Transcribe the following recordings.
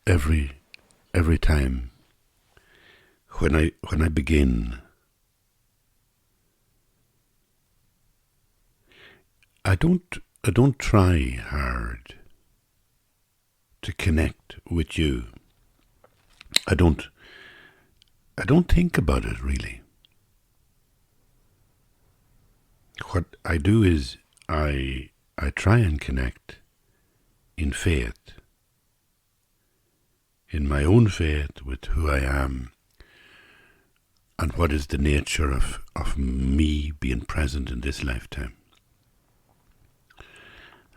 every time when I begin, I don't try hard to connect with you. I don't think about it really. What I do is I try and connect in faith, in my own faith with who I am and what is the nature of me being present in this lifetime.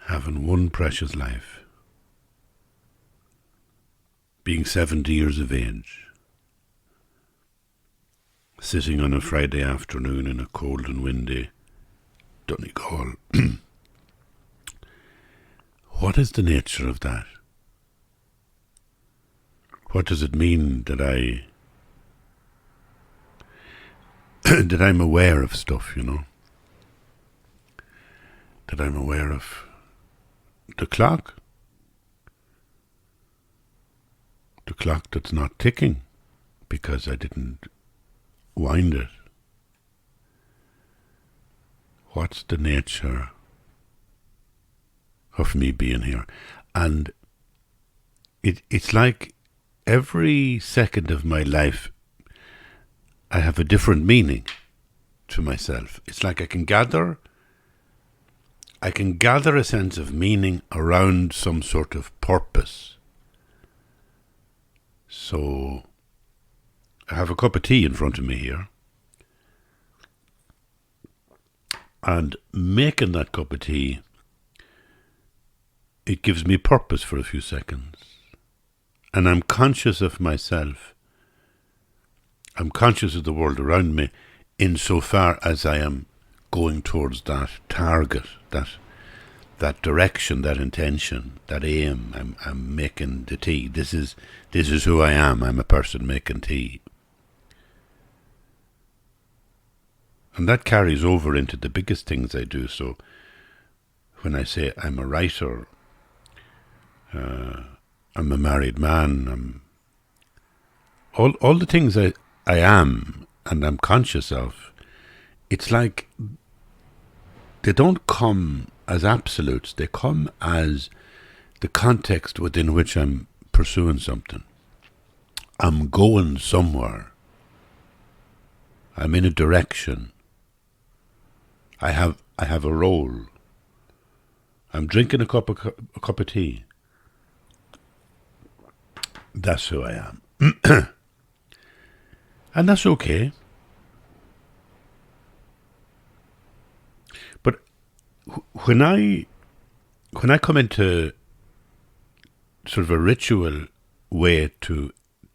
Having one precious life, being 70 years of age, sitting on a Friday afternoon in a cold and windy Donegal. What is the nature of that? What does it mean that that I'm aware of stuff, That I'm aware of the clock that's not ticking because I didn't wind it. What's the nature of me being here? And it's like every second of my life I have a different meaning to myself. It's like I can gather a sense of meaning around some sort of purpose. So I have a cup of tea in front of me here, and making that cup of tea, it gives me purpose for a few seconds. And I'm conscious of myself. I'm conscious of the world around me insofar as I am going towards that target, that direction, that intention, that aim. I'm making the tea. This is who I am. I'm a person making tea. And that carries over into the biggest things I do. So when I say I'm a writer, I'm a married man, all the things I am and I'm conscious of, it's like they don't come as absolutes, they come as the context within which I'm pursuing something. I'm going somewhere. I'm in a direction. I have a role. I'm drinking a cup of tea. That's who I am. And that's okay. But when I come into sort of a ritual way to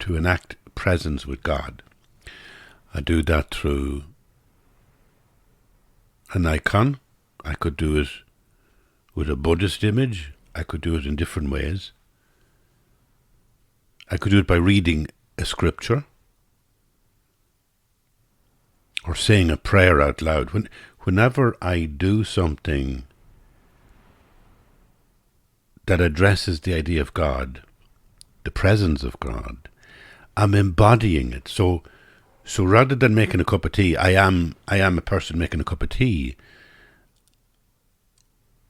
enact presence with God, I do that through an icon. I could do it with a Buddhist image. I could do it in different ways. I could do it by reading a scripture or saying a prayer out loud. Whenever I do something that addresses the idea of God, the presence of God, I'm embodying it. So rather than making a cup of tea, I am a person making a cup of tea.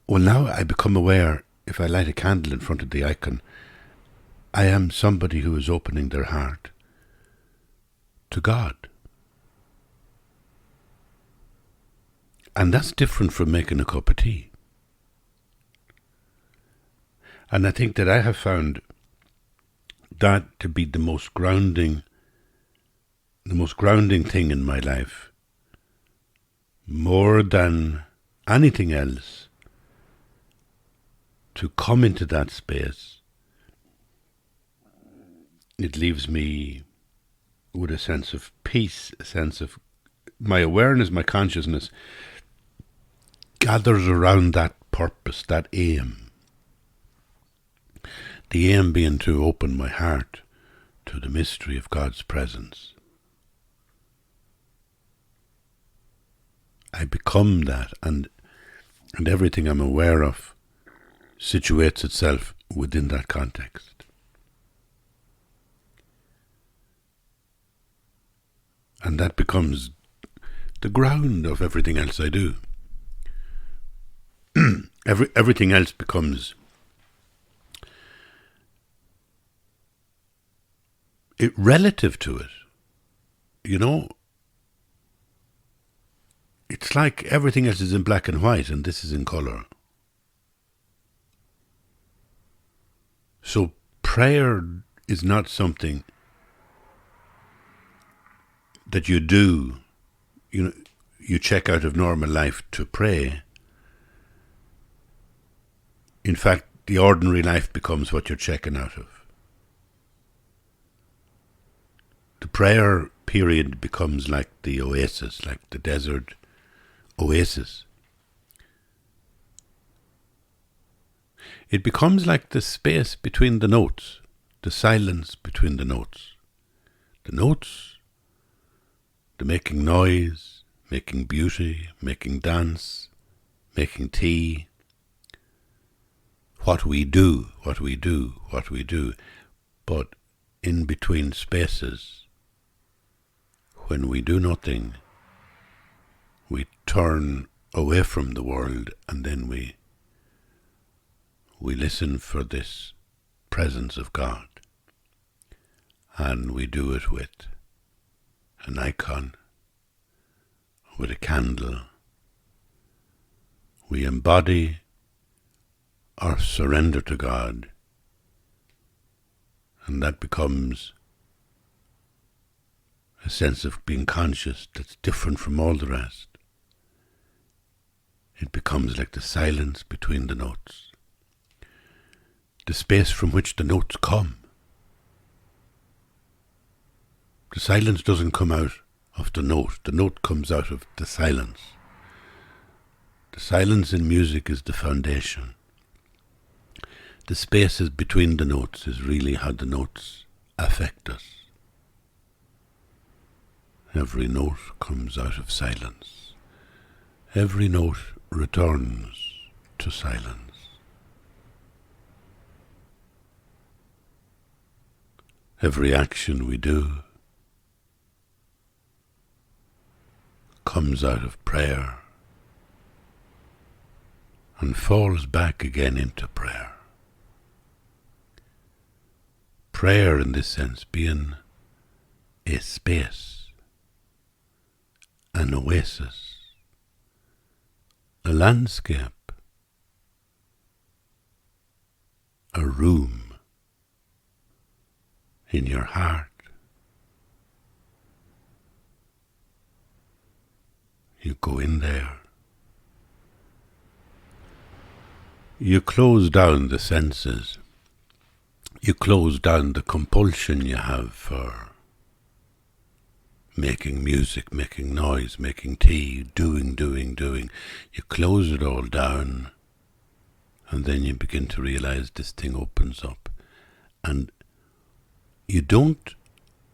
Well, now I become aware, if I light a candle in front of the icon, I am somebody who is opening their heart to God. And that's different from making a cup of tea. And I think that I have found that to be the most grounding thing in my life, more than anything else, to come into that space. It leaves me with a sense of peace, a sense of my awareness, my consciousness gathers around that purpose, that aim. The aim being to open my heart to the mystery of God's presence. I become that, and everything I'm aware of situates itself within that context. And that becomes the ground of everything else I do. Everything else becomes relative to it. You know, it's like everything else is in black and white and this is in colour. So prayer is not something that you do, you check out of normal life to pray. In fact, the ordinary life becomes what you're checking out of. The prayer period becomes like the oasis, like the desert oasis. It becomes like the space between the notes, the silence between the notes. The notes, the making noise, making beauty, making dance, making tea. What we do. But in between spaces, when we do nothing, we turn away from the world and then we listen for this presence of God. And we do it with an icon, with a candle. We embody our surrender to God, and that becomes a sense of being conscious that's different from all the rest. It becomes like the silence between the notes, the space from which the notes come. The silence doesn't come out of the note comes out of the silence. The silence in music is the foundation. The spaces between the notes is really how the notes affect us. Every note comes out of silence. Every note returns to silence. Every action we do comes out of prayer and falls back again into prayer. Prayer in this sense being a space, an oasis, a landscape, a room in your heart. You go in there. You close down the senses. You close down the compulsion you have for making music, making noise, making tea, doing. You close it all down, and then you begin to realize this thing opens up. And you don't,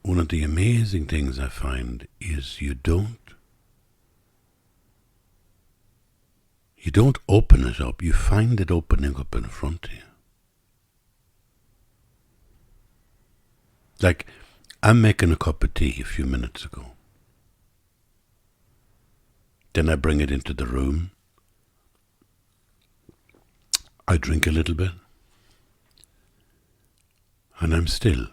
one of the amazing things I find is you don't open it up, you find it opening up in front of you. Like, I'm making a cup of tea a few minutes ago. Then I bring it into the room. I drink a little bit. And I'm still.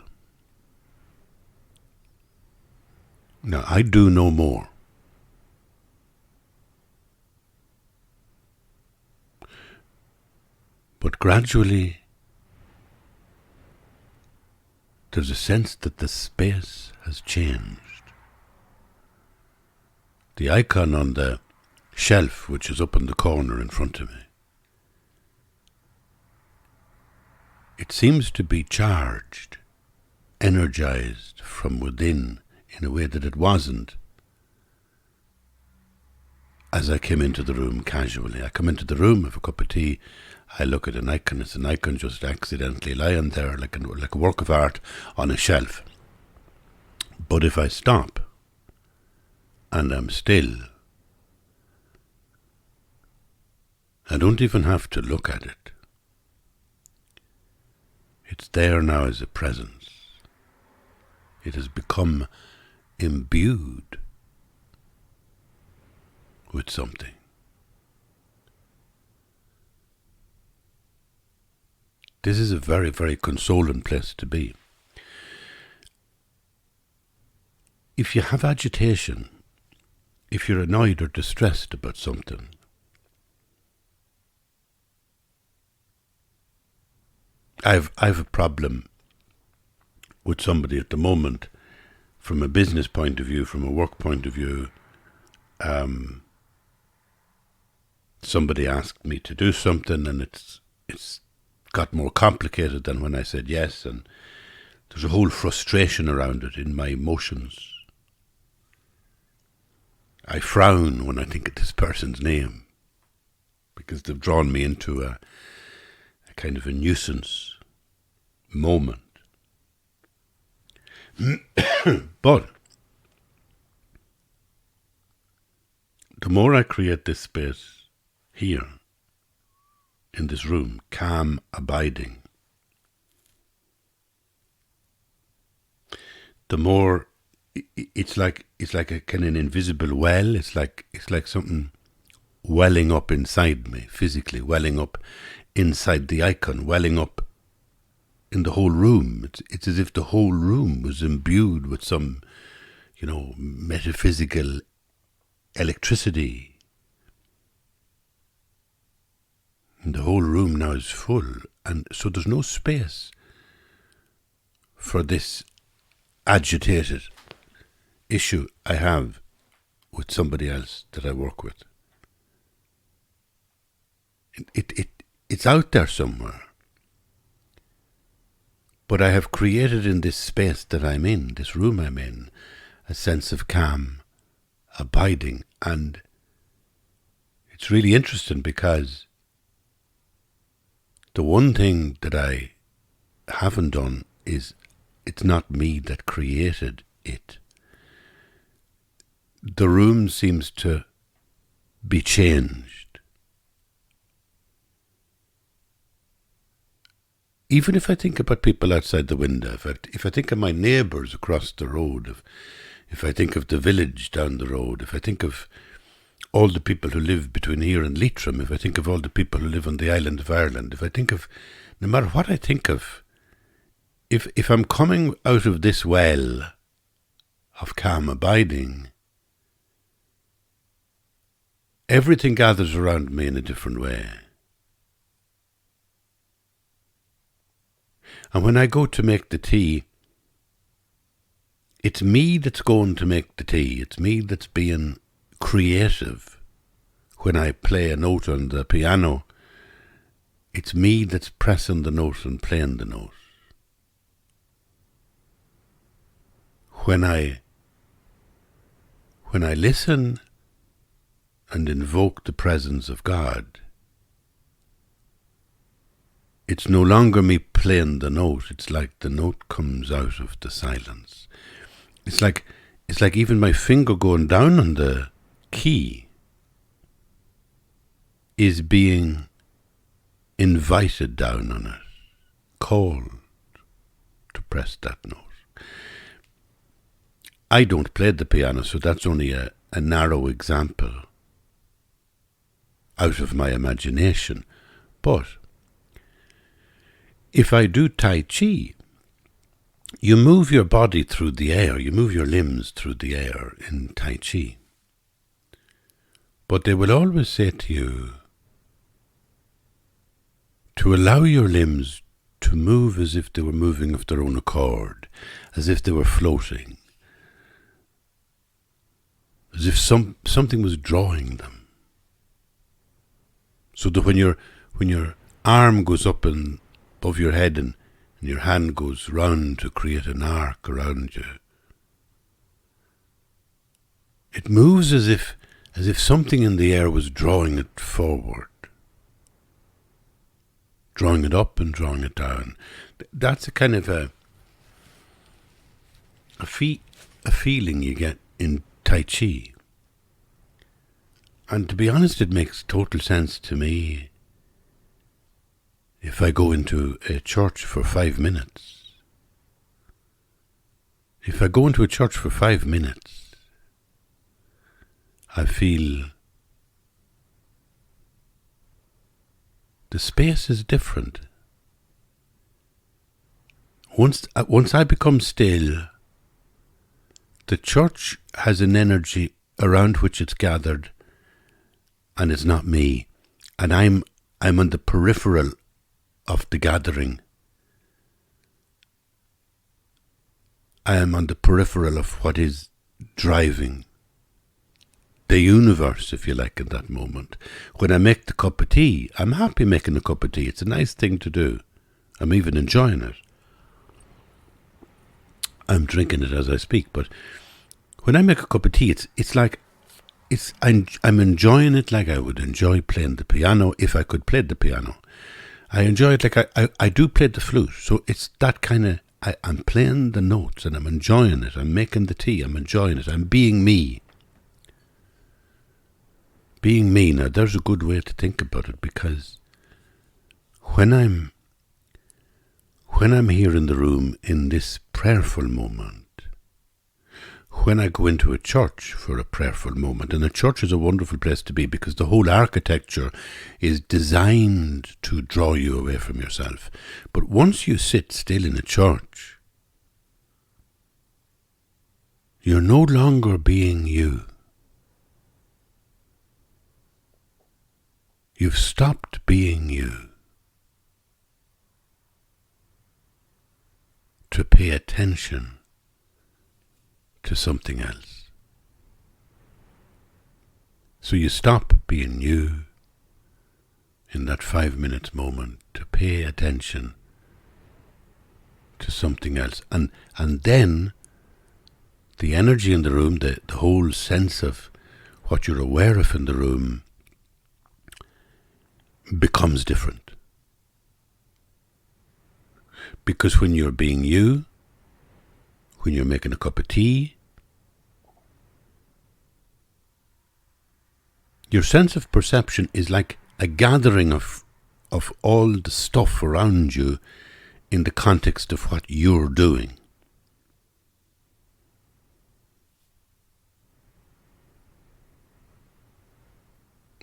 Now, I do no more. But gradually, there's a sense that the space has changed. The icon on the shelf, which is up in the corner in front of me, it seems to be charged, energized from within in a way that it wasn't as I came into the room casually. I come into the room, have a cup of tea, I look at an icon, it's an icon just accidentally lying there like a work of art on a shelf. But if I stop and I'm still, I don't even have to look at it. It's there now as a presence. It has become imbued with something. This is a very, very consoling place to be. If you have agitation, if you're annoyed or distressed about something, I've a problem with somebody at the moment, from a business point of view, from a work point of view. Somebody asked me to do something, and it's got more complicated than when I said yes, and there's a whole frustration around it in my emotions. I frown when I think of this person's name, because they've drawn me into a kind of a nuisance moment. But the more I create this space here, in this room, calm, abiding, the more it's like a kind of invisible well. It's like something welling up inside me, physically welling up inside the icon, welling up in the whole room. It's as if the whole room was imbued with some, metaphysical electricity. And the whole room now is full, and so there's no space for this agitated issue I have with somebody else that I work with. It's out there somewhere. But I have created in this space that I'm in, this room I'm in, a sense of calm, abiding. And it's really interesting because the one thing that I haven't done is, it's not me that created it. The room seems to be changed. Even if I think about people outside the window, if I think of my neighbours across the road, if I think of the village down the road, if I think of all the people who live between here and Leitrim, if I think of all the people who live on the island of Ireland, if I think of, no matter what I think of, if I'm coming out of this well of calm abiding, everything gathers around me in a different way. And when I go to make the tea, it's me that's going to make the tea. It's me that's being creative. When I play a note on the piano, it's me that's pressing the note and playing the note. When I listen and invoke the presence of God, it's no longer me playing the note. It's like the note comes out of the silence. It's like even my finger going down on the key is being invited down on it, called to press that note. I don't play the piano, so that's only a narrow example out of my imagination. But if I do Tai Chi, you move your body through the air, you move your limbs through the air in Tai Chi. But they will always say to you to allow your limbs to move as if they were moving of their own accord, as if they were floating, as if something was drawing them. So that when your arm goes up and above your head and your hand goes round to create an arc around you, it moves as if something in the air was drawing it forward, drawing it up and drawing it down. That's a kind of a feeling you get in Tai Chi. And to be honest, it makes total sense to me if I go into a church for 5 minutes If I go into a church for 5 minutes, I feel the space is different. Once I become still, the church has an energy around which it's gathered, and it's not me. And I'm on the peripheral of the gathering. I am on the peripheral of what is driving the universe, if you like, in that moment. When I make the cup of tea, I'm happy making a cup of tea. It's a nice thing to do. I'm even enjoying it. I'm drinking it as I speak, but when I make a cup of tea, it's like I'm enjoying it like I would enjoy playing the piano if I could play the piano. I enjoy it like I do play the flute, so it's that kind of, I'm playing the notes and I'm enjoying it. I'm making the tea, I'm enjoying it. I'm being me. Being me. Now, there's a good way to think about it, because when I'm here in the room in this prayerful moment, when I go into a church for a prayerful moment, and a church is a wonderful place to be because the whole architecture is designed to draw you away from yourself. But once you sit still in a church, you're no longer being you. You've stopped being you to pay attention to something else. So you stop being you in that 5 minutes moment to pay attention to something else. And then the energy in the room, the whole sense of what you're aware of in the room becomes different. Because when you're being you, when you're making a cup of tea, your sense of perception is like a gathering of all the stuff around you in the context of what you're doing.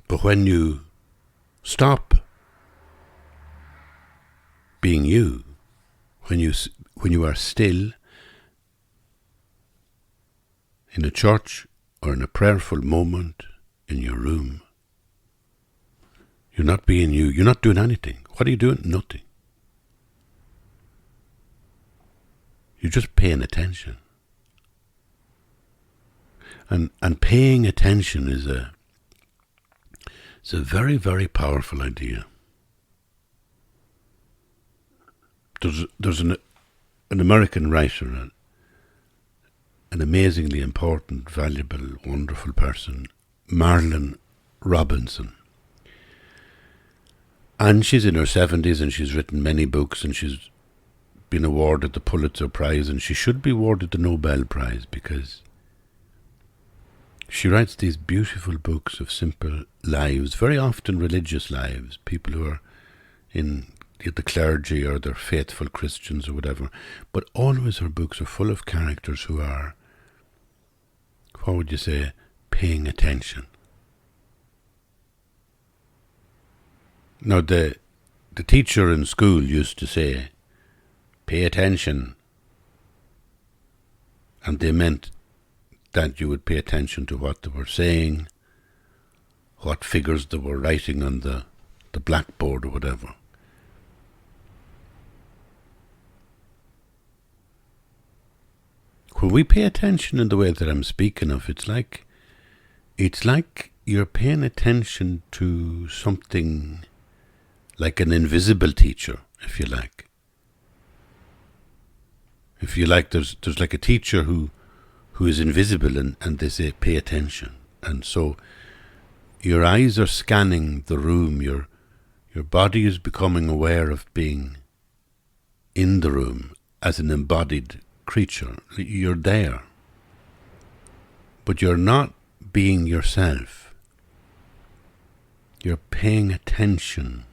But when you stop being you, when you are still in a church or in a prayerful moment in your room, you're not being you. You're not doing anything. What are you doing? Nothing. You're just paying attention. And paying attention is a very, very powerful idea. There's an American writer, an amazingly important, valuable, wonderful person, Marilyn Robinson. And she's in her 70s and she's written many books and she's been awarded the Pulitzer Prize, and she should be awarded the Nobel Prize because she writes these beautiful books of simple lives, very often religious lives, people who are in the clergy or they're faithful Christians or whatever. But always her books are full of characters who are, what would you say, paying attention. Now, the teacher in school used to say, pay attention. And they meant that you would pay attention to what they were saying, what figures they were writing on the blackboard or whatever. When we pay attention in the way that I'm speaking of, it's like you're paying attention to something like an invisible teacher, if you like. If you like, there's like a teacher who is invisible and they say, pay attention. And so your eyes are scanning the room, your body is becoming aware of being in the room as an embodied creature. You're there, but you're not being yourself. You're paying attention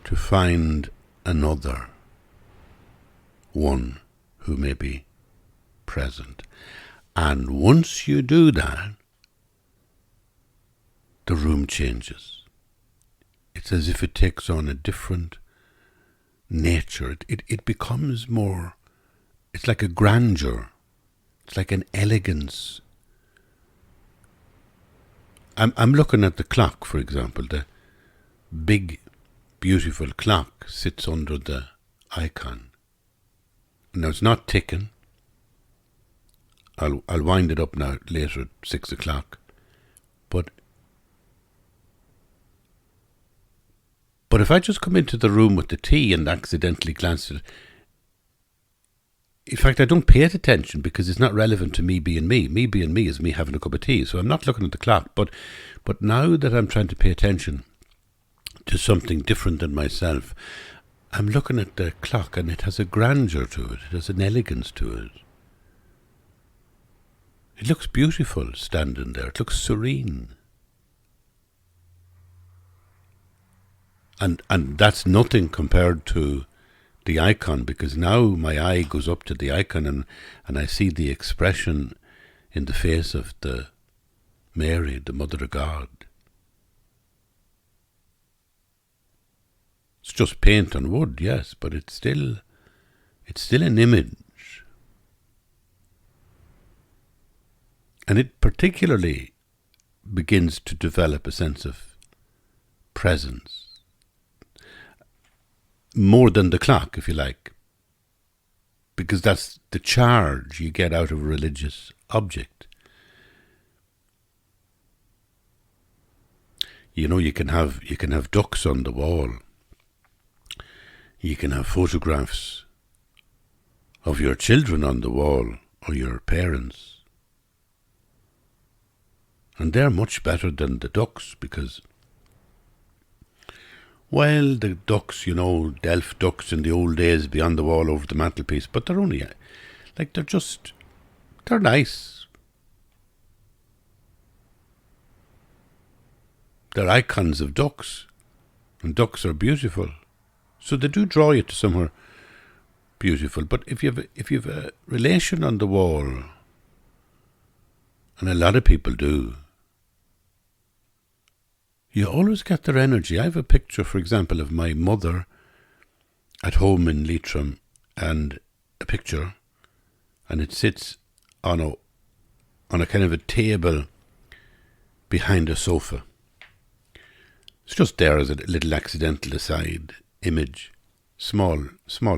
to find another one who may be present. And once you do that, the room changes. It's as if it takes on a different nature. It becomes more, it's like a grandeur. It's like an elegance. I'm looking at the clock, for example. The big, beautiful clock sits under the icon. Now it's not ticking. I'll wind it up now later at 6 o'clock. But if I just come into the room with the tea and accidentally glance at it, in fact, I don't pay it attention because it's not relevant to me being me. Me being me is me having a cup of tea. So I'm not looking at the clock. But now that I'm trying to pay attention to something different than myself, I'm looking at the clock and it has a grandeur to it. It has an elegance to it. It looks beautiful standing there. It looks serene. And that's nothing compared to the icon, because now my eye goes up to the icon and I see the expression in the face of the Mary, the Mother of God. It's just paint on wood, yes, but it's still an image. And it particularly begins to develop a sense of presence. More than the clock, if you like. Because that's the charge you get out of a religious object. You know, you can have ducks on the wall. You can have photographs of your children on the wall, or your parents. And they're much better than the ducks, because, well, the ducks, Delft ducks in the old days be on the wall over the mantelpiece, but they're only, they're nice. They're icons of ducks, and ducks are beautiful. So they do draw you to somewhere beautiful. But if you have a relation on the wall, and a lot of people do, you always get their energy. I have a picture, for example, of my mother at home in Leitrim, and a picture, and it sits on a kind of a table behind a sofa. It's just there as a little accidental aside image, small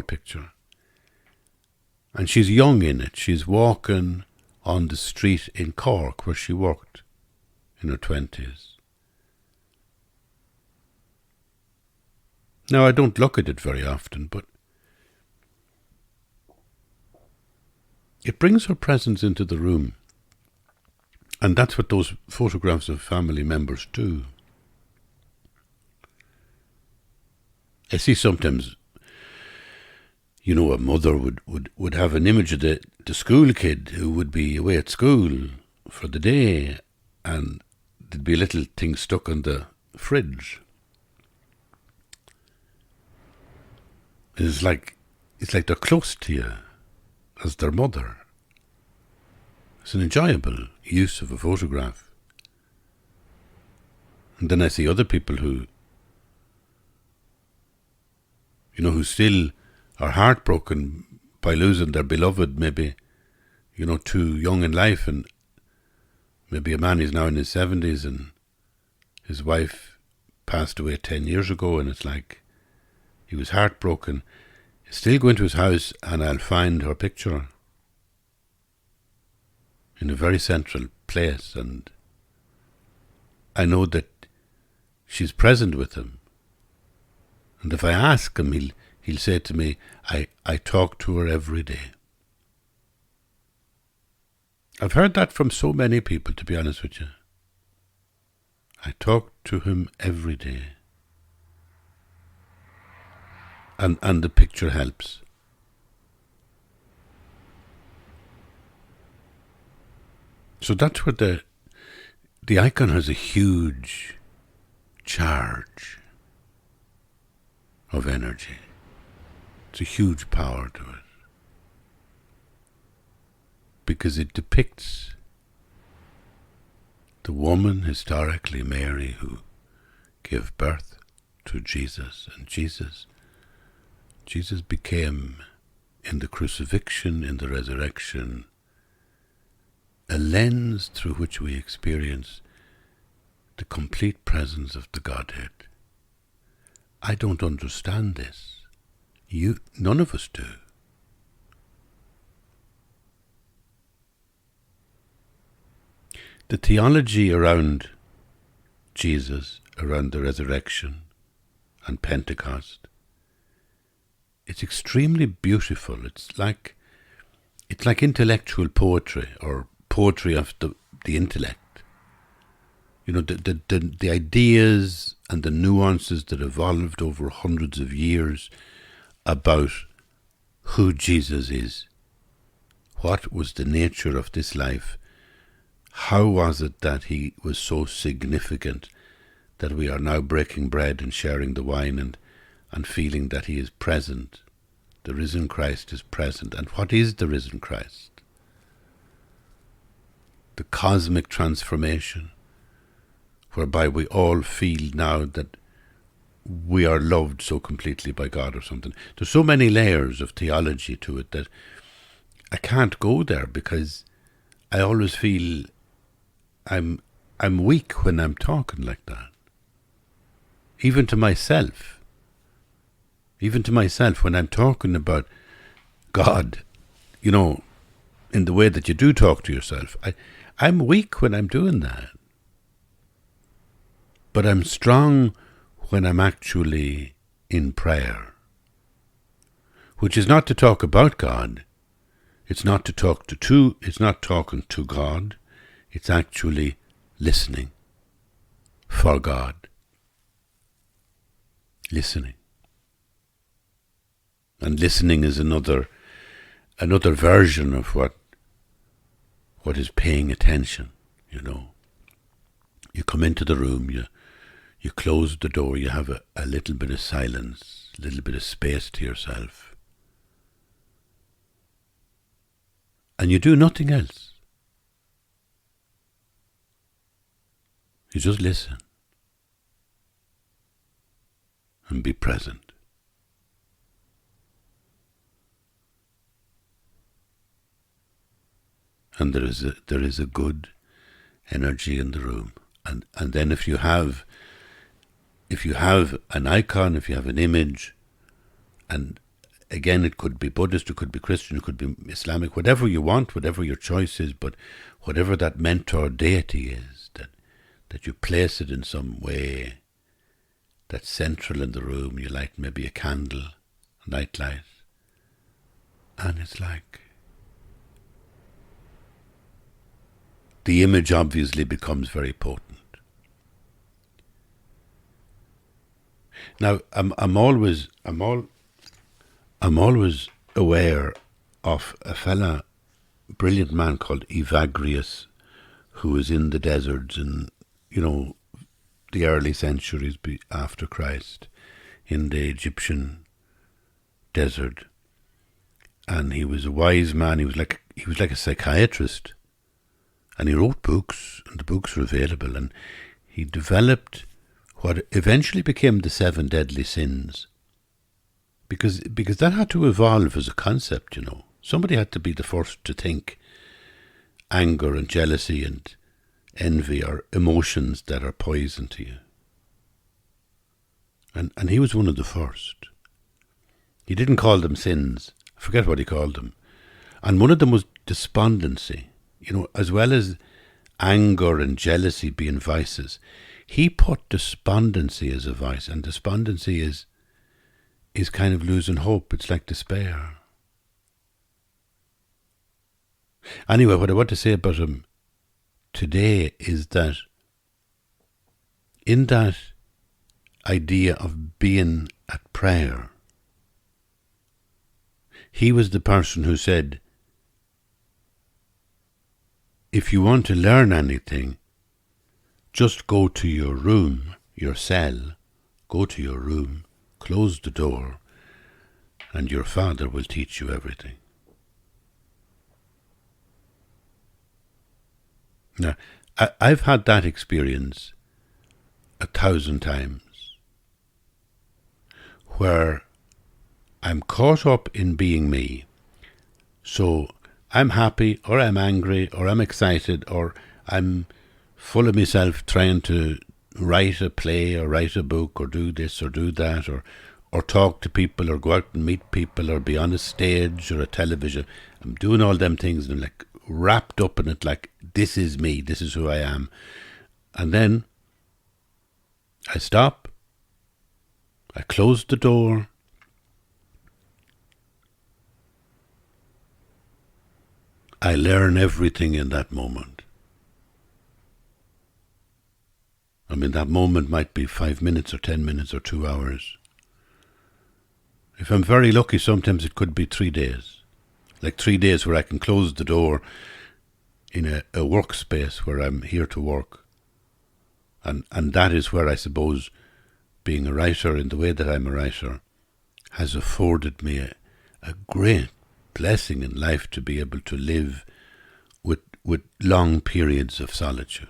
picture. And she's young in it. She's walking on the street in Cork where she worked in her 20s. Now, I don't look at it very often, but it brings her presence into the room. And that's what those photographs of family members do. I see sometimes, a mother would have an image of the school kid who would be away at school for the day, and there'd be a little thing stuck on the fridge. It's like they're close to you as their mother. It's an enjoyable use of a photograph. And then I see other people who still are heartbroken by losing their beloved, maybe, too young in life, and maybe a man is now in his 70s and his wife passed away 10 years ago, and it's like he was heartbroken. I still go into his house and I'll find her picture in a very central place, and I know that she's present with him. And if I ask him, he'll say to me, I talk to her every day. I've heard that from so many people, to be honest with you. I talk to him every day. And the picture helps. So that's what the icon has, a huge charge of energy. It's a huge power to it. because it depicts the woman, historically Mary, who gave birth to Jesus. And Jesus became, in the crucifixion, in the resurrection, a lens through which we experience the complete presence of the Godhead. I don't understand this. None of us do. The theology around Jesus, around the resurrection and Pentecost, it's extremely beautiful. It's like intellectual poetry, or poetry of the intellect. You know, the ideas and the nuances that evolved over hundreds of years about who Jesus is. What was the nature of this life? How was it that he was so significant that we are now breaking bread and sharing the wine and feeling that he is present? The risen Christ is present. And what is the risen Christ? The cosmic transformation, whereby we all feel now that we are loved so completely by God or something. There's so many layers of theology to it that I can't go there, because I always feel I'm weak when I'm talking like that. Even to myself, when I'm talking about God, you know, in the way that you do talk to yourself, I'm weak when I'm doing that. But I'm strong when I'm actually in prayer, which is not to talk about God. It's not to talk it's not talking to God. It's actually listening for God. Listening. And listening is another version of what is paying attention, you know. You come into the room, you close the door, you have a little bit of silence, a little bit of space to yourself. And you do nothing else. You just listen and be present. And there is a good energy in the room. And then if you have an icon, if you have an image, and again, it could be Buddhist, it could be Christian, it could be Islamic, whatever you want, whatever your choice is, but whatever that mentor deity is, that you place it in some way that's central in the room. You light maybe a candle, a night light, and it's like the image obviously becomes very potent. Now, I'm always aware of a brilliant man called Evagrius, who was in the deserts in, you know, the early centuries after Christ, in the Egyptian desert. And he was a wise man. He was like a psychiatrist, and he wrote books, and the books were available, and he developed what eventually became the 7 deadly sins, because that had to evolve as a concept, you know. Somebody had to be the first to think anger and jealousy and envy are emotions that are poison to you. And he was one of the first. He didn't call them sins. I forget what he called them. And one of them was despondency. You know, as well as anger and jealousy being vices, he put despondency as a vice. And despondency is kind of losing hope. It's like despair. Anyway, what I want to say about him today is that in that idea of being at prayer, he was the person who said, if you want to learn anything, just go to your room, your cell, go to your room, close the door, and your Father will teach you everything. Now, I've had that experience 1,000 times where I'm caught up in being me. So I'm happy, or I'm angry, or I'm excited, or I'm full of myself trying to write a play or write a book or do this or do that, or talk to people or go out and meet people or be on a stage or a television. I'm doing all them things and I'm like wrapped up in it, like this is me, this is who I am. And then I stop, I close the door, I learn everything in that moment. I mean, that moment might be 5 minutes or 10 minutes or 2 hours. If I'm very lucky, sometimes it could be 3 days. Like 3 days where I can close the door in a workspace where I'm here to work. And that is where I suppose being a writer in the way that I'm a writer has afforded me a great blessing in life to be able to live with long periods of solitude.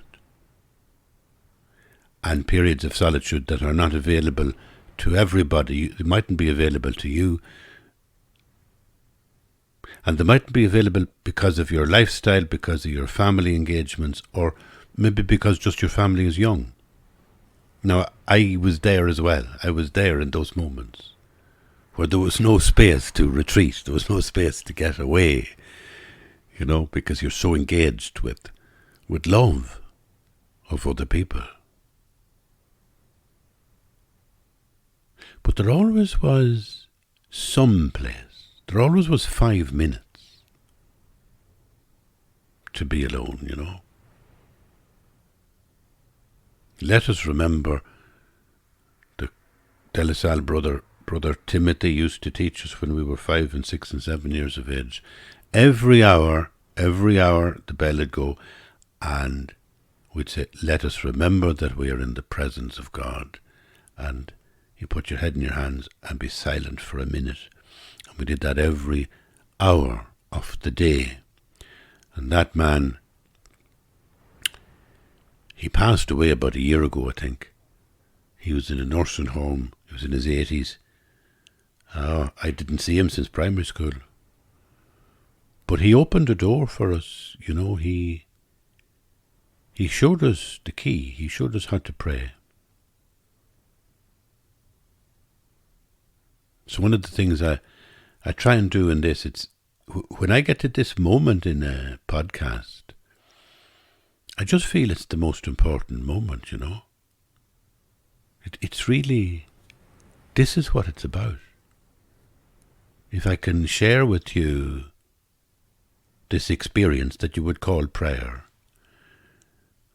And periods of solitude that are not available to everybody. They mightn't be available to you. And they mightn't be available because of your lifestyle, because of your family engagements, or maybe because just your family is young. Now, I was there as well. I was there in those moments where there was no space to retreat. There was no space to get away, because you're so engaged with love of other people. But there always was some place. There always was 5 minutes to be alone, Let us remember the De La Salle brother Timothy used to teach us when we were 5 and 6 and 7 years of age. Every hour, the bell would go, and we'd say, let us remember that we are in the presence of God. And you put your head in your hands and be silent for a minute. And we did that every hour of the day. And that man, he passed away about a year ago, I think. He was in a nursing home. He was in his 80s. I didn't see him since primary school. But he opened a door for us. He showed us the key. He showed us how to pray. So one of the things I try and do in this, it's when I get to this moment in a podcast, I just feel it's the most important moment, It's really, this is what it's about. If I can share with you this experience that you would call prayer,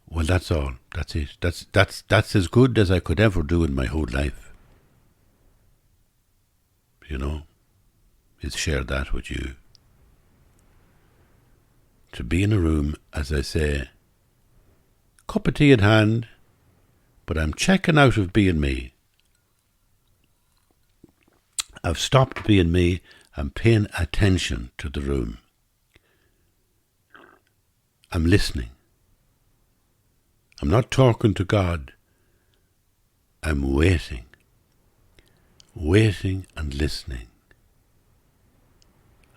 well, that's all. That's it. That's as good as I could ever do in my whole life. Is share that with you. To be in a room, as I say, cup of tea in hand, but I'm checking out of being me. I've stopped being me. I'm paying attention to the room. I'm listening. I'm not talking to God. I'm waiting and listening.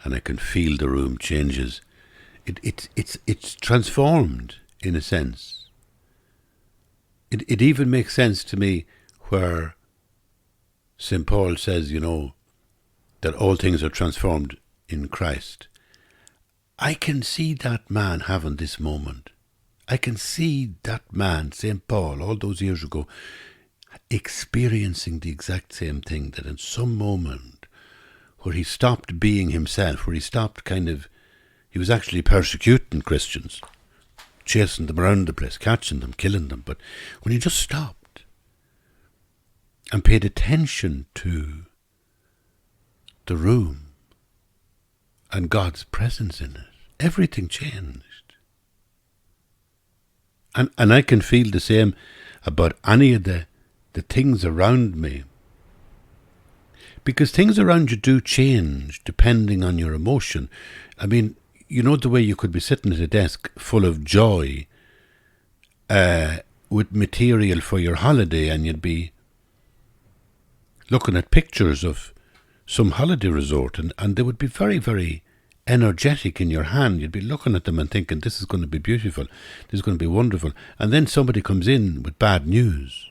And I can feel the room changes. It's transformed in a sense. It even makes sense to me where St. Paul says, that all things are transformed in Christ. I can see that man having this moment. I can see that man, St. Paul, all those years ago, experiencing the exact same thing, that in some moment where he stopped being himself, where he stopped he was actually persecuting Christians, chasing them around the place, catching them, killing them. But when he just stopped and paid attention to the room and God's presence in it, everything changed. And I can feel the same about any of the things around me. Because things around you do change depending on your emotion. I mean, the way you could be sitting at a desk full of joy with material for your holiday, and you'd be looking at pictures of some holiday resort, and they would be very, very energetic in your hand. You'd be looking at them and thinking, this is going to be beautiful, this is going to be wonderful. And then somebody comes in with bad news.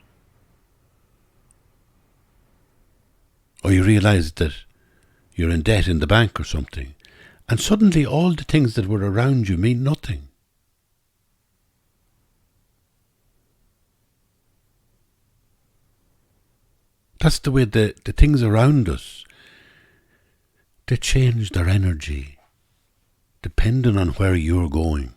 Or you realise that you're in debt in the bank or something. And suddenly all the things that were around you mean nothing. That's the way the things around us, they change their energy depending on where you're going.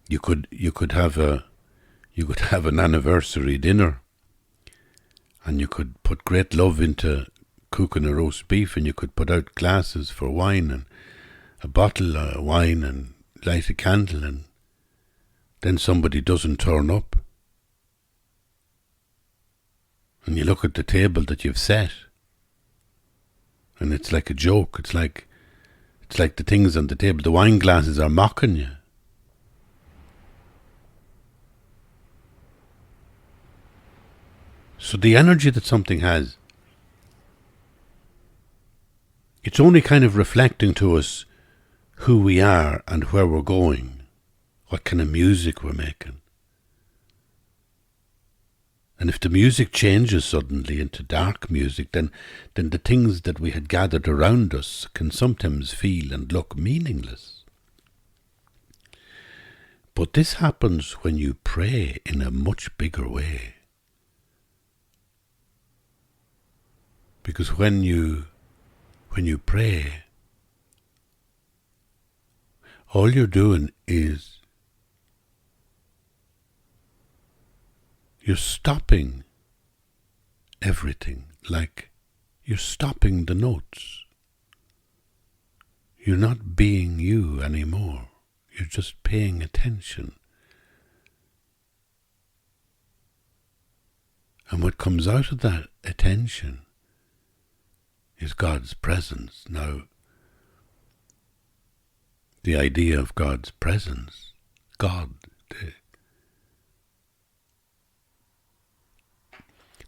You could have an anniversary dinner, and you could put great love into cooking a roast beef, and you could put out glasses for wine and a bottle of wine and light a candle, and then somebody doesn't turn up. And you look at the table that you've set, and it's like a joke. It's like the things on the table, the wine glasses are mocking you. So the energy that something has, it's only kind of reflecting to us who we are and where we're going, what kind of music we're making. And if the music changes suddenly into dark music, then the things that we had gathered around us can sometimes feel and look meaningless. But this happens when you pray in a much bigger way. Because when you pray, all you're doing is you're stopping everything, like you're stopping the notes. You're not being you anymore. You're just paying attention. And what comes out of that attention is God's presence. Now, the idea of God's presence, God,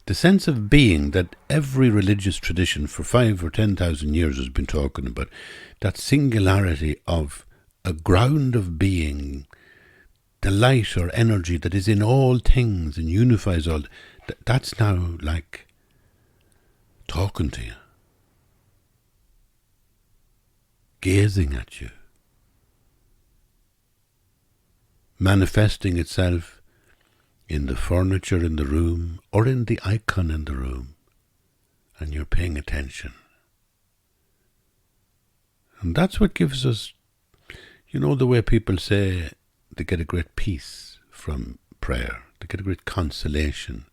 the sense of being that every religious tradition for 5,000 or 10,000 years has been talking about, that singularity of a ground of being, the light or energy that is in all things and unifies all, that's now like talking to you, gazing at you, manifesting itself in the furniture in the room or in the icon in the room, and you're paying attention. And that's what gives us, you know, the way people say they get a great peace from prayer, they get a great consolation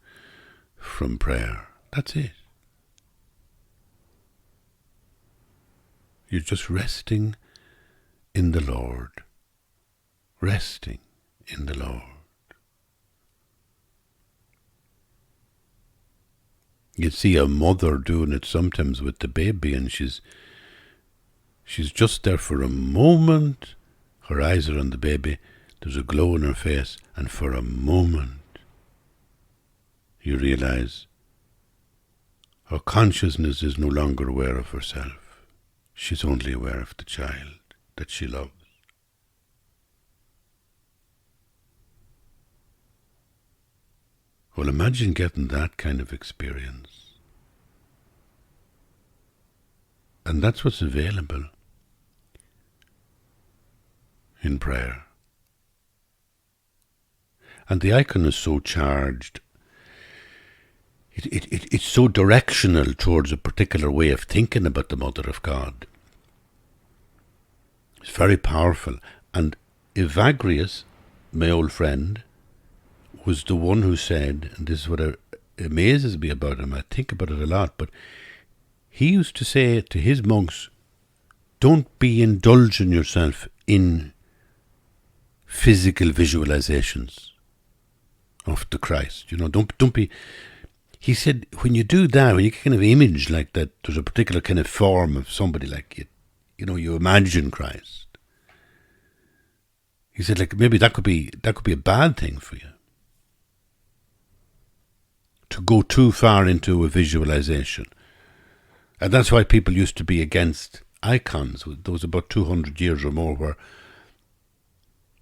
from prayer. That's it. You're just resting in the Lord. Resting in the Lord. You see a mother doing it sometimes with the baby, and she's just there for a moment. Her eyes are on the baby. There's a glow in her face, and for a moment you realize her consciousness is no longer aware of herself. She's only aware of the child that she loves. Well, imagine getting that kind of experience. And that's what's available in prayer. And the icon is so charged. It's so directional towards a particular way of thinking about the Mother of God. It's very powerful. And Evagrius, my old friend, was the one who said, and this is what amazes me about him, I think about it a lot, but he used to say to his monks, don't be indulging yourself in physical visualizations of the Christ. You know, don't be. He said, when you do that, when you kind of image like that, there's a particular kind of form of somebody like you know, you imagine Christ. He said, like, maybe that could be a bad thing for you. To go too far into a visualization. And that's why people used to be against icons. There was about 200 years or more where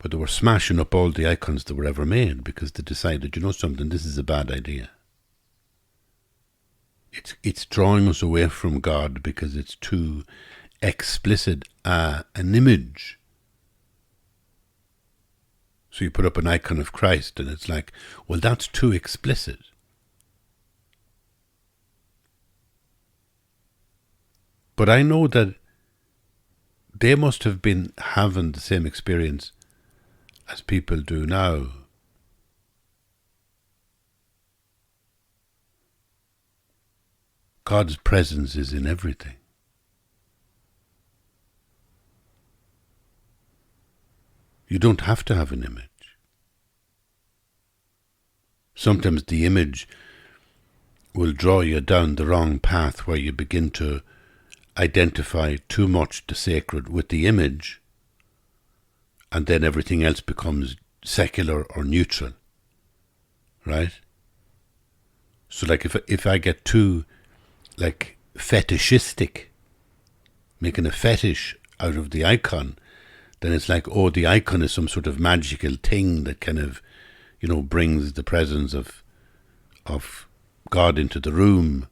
they were smashing up all the icons that were ever made because they decided, you know something, this is a bad idea. It's drawing us away from God because it's too explicit an image. So you put up an icon of Christ and it's like, well, that's too explicit. But I know that they must have been having the same experience as people do now. God's presence is in everything. You don't have to have an image. Sometimes the image will draw you down the wrong path where you begin to identify too much the sacred with the image, and then everything else becomes secular or neutral, right? So like if I get too like fetishistic, making a fetish out of the icon, then it's like, oh, the icon is some sort of magical thing that kind of, you know, brings the presence of God into the room,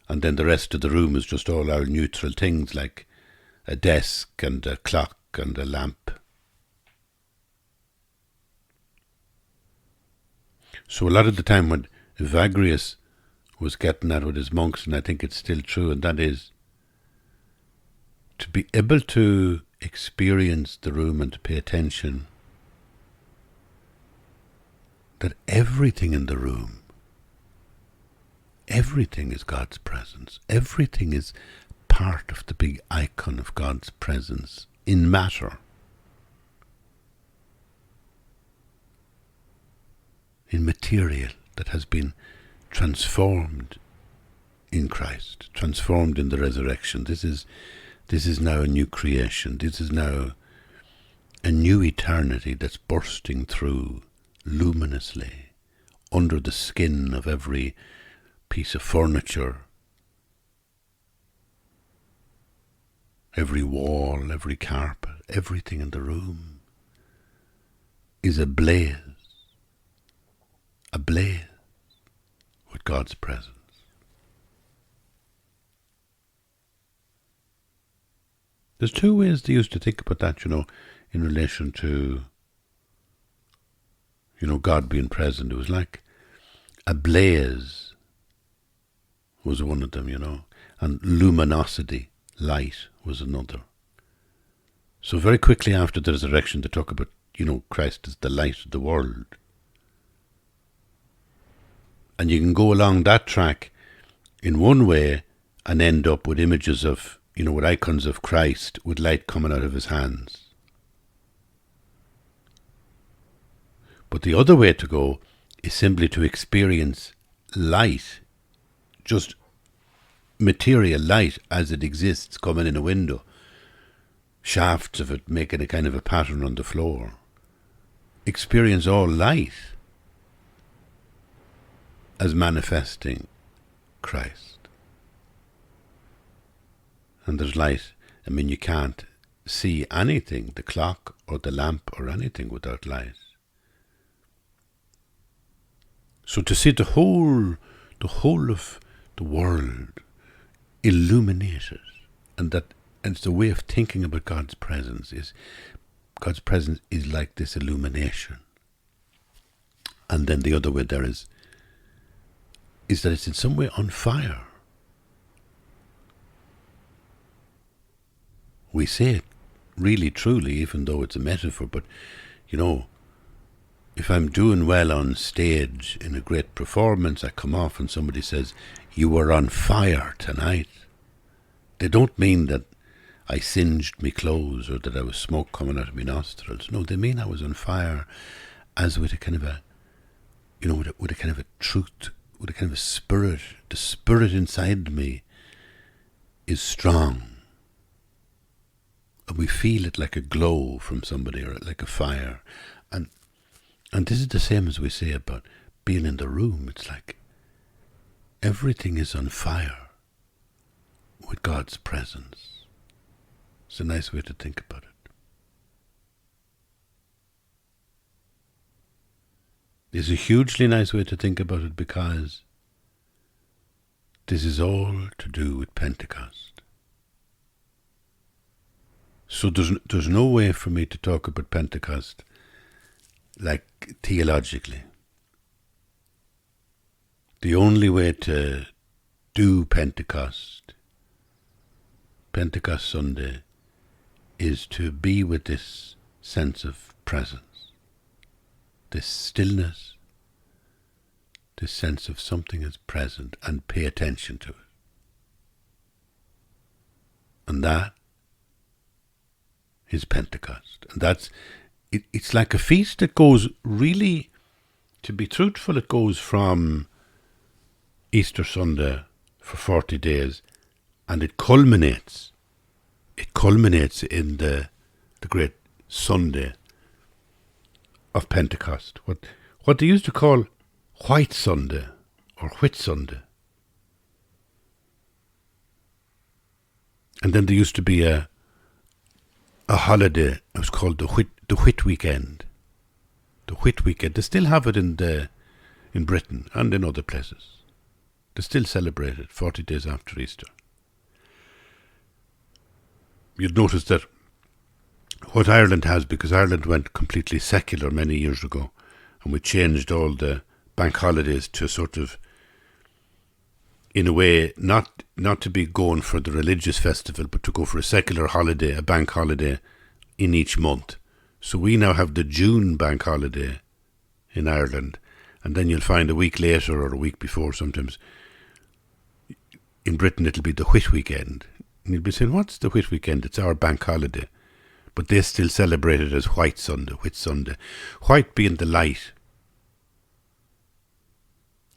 and then the rest of the room is just all our neutral things like a desk and a clock and a lamp. So a lot of the time when Evagrius was getting at with his monks, and I think it's still true, and that is to be able to experience the room and to pay attention that everything in the room, everything is God's presence. Everything is part of the big icon of God's presence in matter. In material that has been transformed in Christ, transformed in the resurrection. This is now a new creation. This is now a new eternity that's bursting through luminously under the skin of every piece of furniture, every wall, every carpet, everything in the room is ablaze with God's presence. There's two ways they used to think about that, you know, in relation to, you know, God being present. It was like a blaze was one of them, you know, and luminosity, light, was another. So very quickly after the resurrection, they talk about, you know, Christ as the light of the world. And you can go along that track in one way and end up with images of, you know, with icons of Christ with light coming out of his hands. But the other way to go is simply to experience light, just material light as it exists coming in a window, shafts of it making a kind of a pattern on the floor. Experience all light as manifesting Christ. And there's light. I mean, you can't see anything, the clock or the lamp or anything, without light. So to see the whole of the world illuminated, and it's the way of thinking about God's presence is like this illumination. And then the other way there is that it's in some way on fire. We say it really truly, even though it's a metaphor, but, you know, if I'm doing well on stage in a great performance, I come off and somebody says, "You were on fire tonight." They don't mean that I singed me clothes or that I was smoke coming out of my nostrils. No, they mean I was on fire, as with a kind of a, you know, with a kind of a truth, with a kind of a spirit. The spirit inside me is strong. and we feel it like a glow from somebody or like a fire. And and this is the same as we say about being in the room. It's like everything is on fire with God's presence. It's a nice way to think about it. It's a hugely nice way to think about it because this is all to do with Pentecost. So there's no way for me to talk about Pentecost like theologically. The only way to do Pentecost Sunday, is to be with this sense of presence, this stillness, this sense of something is present, and pay attention to it. And that is Pentecost. And it's like a feast that goes really, to be truthful, it goes from Easter Sunday for 40 days, and it culminates in the great Sunday of Pentecost, what they used to call White Sunday or Whit Sunday. And then there used to be a holiday. It was called the Whit Weekend. The Whit Weekend. They still have it in Britain and in other places. They still celebrate it 40 days after Easter. You'd notice that what Ireland has, because Ireland went completely secular many years ago, and we changed all the bank holidays to sort of, in a way, not to be going for the religious festival, but to go for a secular holiday, a bank holiday in each month. So we now have the June bank holiday in Ireland, and then you'll find a week later or a week before sometimes in Britain it'll be the Whit Weekend. And you'll be saying, what's the Whit Weekend? It's our bank holiday. But they still celebrate it as White Sunday, Whit Sunday. White being the light.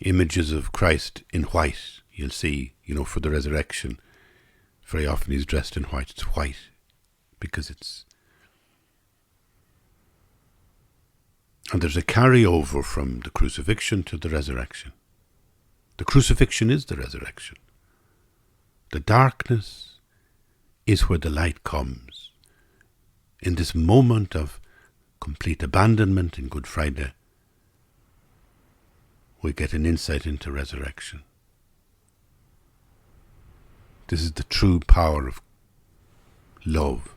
Images of Christ in white, you'll see, for the resurrection. Very often he's dressed in white. It's white because it's... And there's a carryover from the crucifixion to the resurrection. The crucifixion is the resurrection. The darkness is where the light comes. In this moment of complete abandonment in Good Friday, we get an insight into resurrection. This is the true power of love,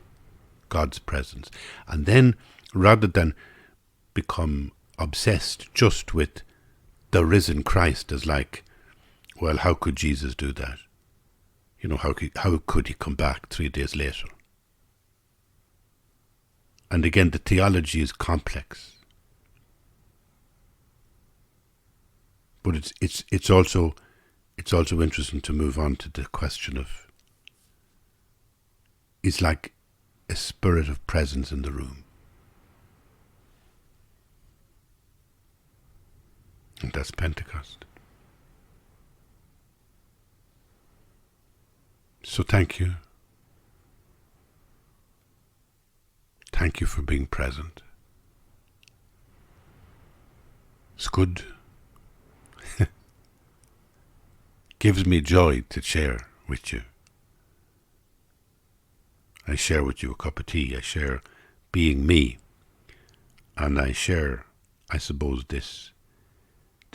God's presence. And then, rather than become obsessed just with the risen Christ as like, well, how could Jesus do that? How could he come back 3 days later? And again, the theology is complex. But it's also interesting to move on to the question of, it's like a spirit of presence in the room. And that's Pentecost. So thank you. Thank you for being present. It's good. Gives me joy to share with you. I share with you a cup of tea. I share being me. And I share, I suppose, this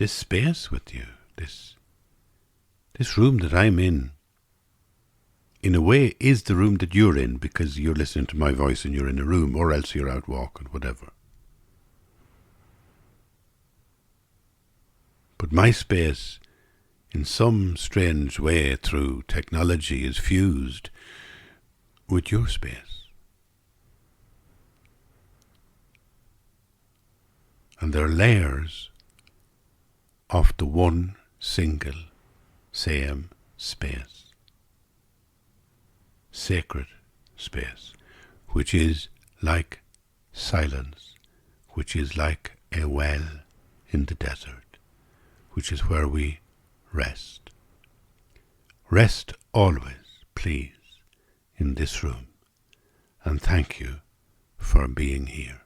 space with you. This room that I'm in a way, is the room that you're in, because you're listening to my voice and you're in a room, or else you're out walking, whatever. But my space, in some strange way through technology, is fused with your space. And there are layers of the one single, same space. Sacred space, which is like silence, which is like a well in the desert, which is where we rest. Rest always, please, in this room, and thank you for being here.